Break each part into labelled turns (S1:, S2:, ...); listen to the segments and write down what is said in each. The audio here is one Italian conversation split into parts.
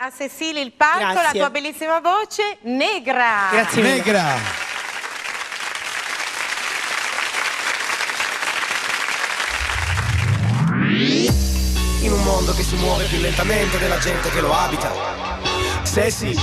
S1: a Cecilia il palco,
S2: Grazie.
S1: la tua bellissima voce, Negra.
S2: Grazie mille.
S3: Negra.
S4: In un mondo che si muove più lentamente della gente che lo abita. Se sì,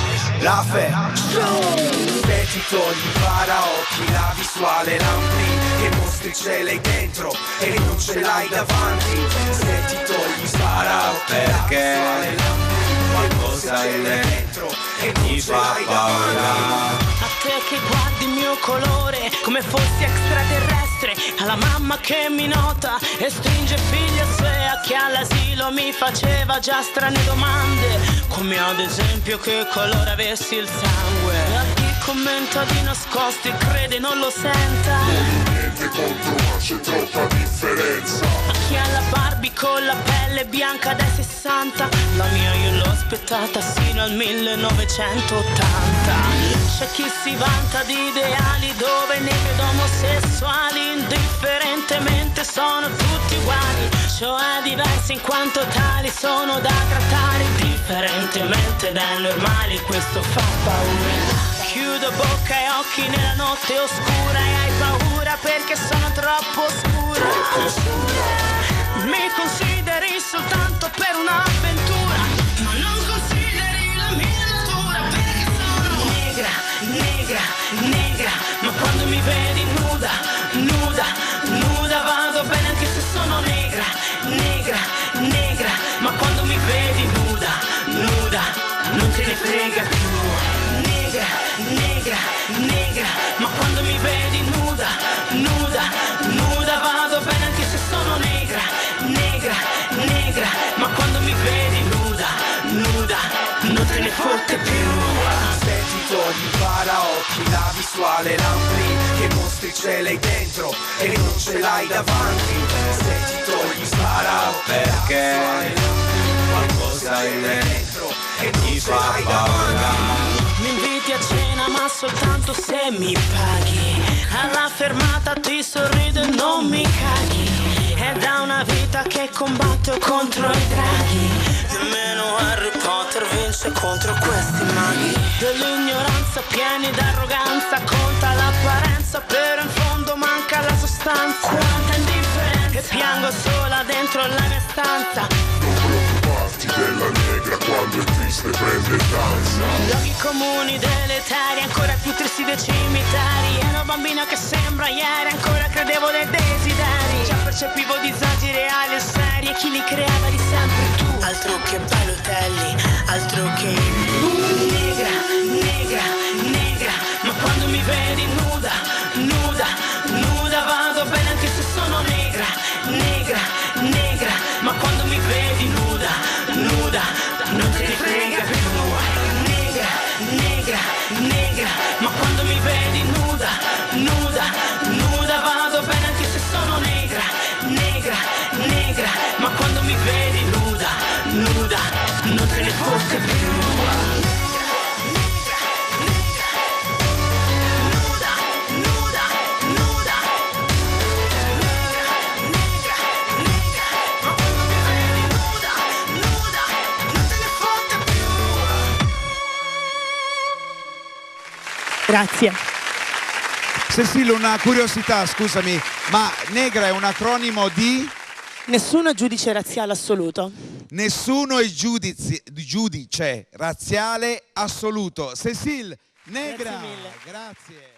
S4: la fe. Se ti togli i paraocchi, la visuale, l'ampli, che mostri ce l'hai dentro e non ce l'hai davanti. Se ti togli i paraocchi, perché la visuale, l'ampli, qualcosa è dentro e non ce l'hai davanti.
S5: A te che guardi il mio colore come fossi extraterrestre, alla mamma che mi nota e stringe figli a sé, a chi all'asilo mi faceva già strane domande, come ad esempio che colore avessi il sangue, a chi commenta di nascosto e crede non lo senta,
S6: niente contro ma c'è troppa differenza,
S5: a chi ha la Barbie con la pelle bianca dai 60, la mia io l'ho aspettata sino al 1980. C'è chi si vanta di ideali dove negri ed omosessuali indifferentemente sono tutti uguali, cioè diversi in quanto tali sono da trattare differentemente dai normali, questo fa paura. Chiudo bocca e occhi nella notte oscura e hai paura perché sono troppo oscura. Mi consideri soltanto per un'avventura, ma non consideri la mia natura perché sono negra, negra, negra, ma quando mi vedi nuda, nuda, nuda vado bene anche se sono negra, negra, negra, ma quando mi vedi nuda, nuda, non te ne frega più, negra, negra, negra, ma quando mi vedi nuda, nuda, nuda vado bene anche se sono negra, negra, negra, ma quando mi vedi nuda, nuda, non te ne fotte più.
S4: Se ti togli i paraocchi, la visuale, l'ampli, che mostri ce l'hai dentro e non ce l'hai davanti. Se ti togli i paraocchi, perché qualcosa è dentro e non ce l'hai davanti.
S5: Mi inviti a cena ma soltanto se mi paghi, alla fermata ti sorrido e non mi caghi, è da una vita che combatto contro i draghi, nemmeno Harry Potter vince contro questi maghi, dell'ignoranza pieni d'arroganza, conta l'apparenza però in fondo manca la sostanza, quanta indifferenza, e piango sola dentro la mia stanza.
S6: della negra quando è triste prende danza.
S5: Luoghi comuni deletari, ancora più tristi dei cimitari. Ero bambina che sembra ieri, ancora credevo nei desideri. Già percepivo disagi reali e seri, e chi li creava di sempre tu. Altro che balotelli, altro che negra, negra, negra. Ma quando mi vedi nuda, nuda, nuda vado bene anche se sono negra, negra, negra. Ma quando mi vedi nuda, nuda, non te ne frega più. Negra, negra, negra. Ma quando mi vedi nuda, nuda, nuda vado bene anche se sono negra, negra, negra. Ma quando mi vedi nuda, nuda, non te ne fotte più.
S2: Grazie.
S3: Cecilia, una curiosità, scusami, ma negra è un acronimo di?
S2: Nessuno giudice razziale assoluto.
S3: Nessuno è giudice razziale assoluto. Cecilia, negra.
S2: Grazie mille.
S3: Grazie.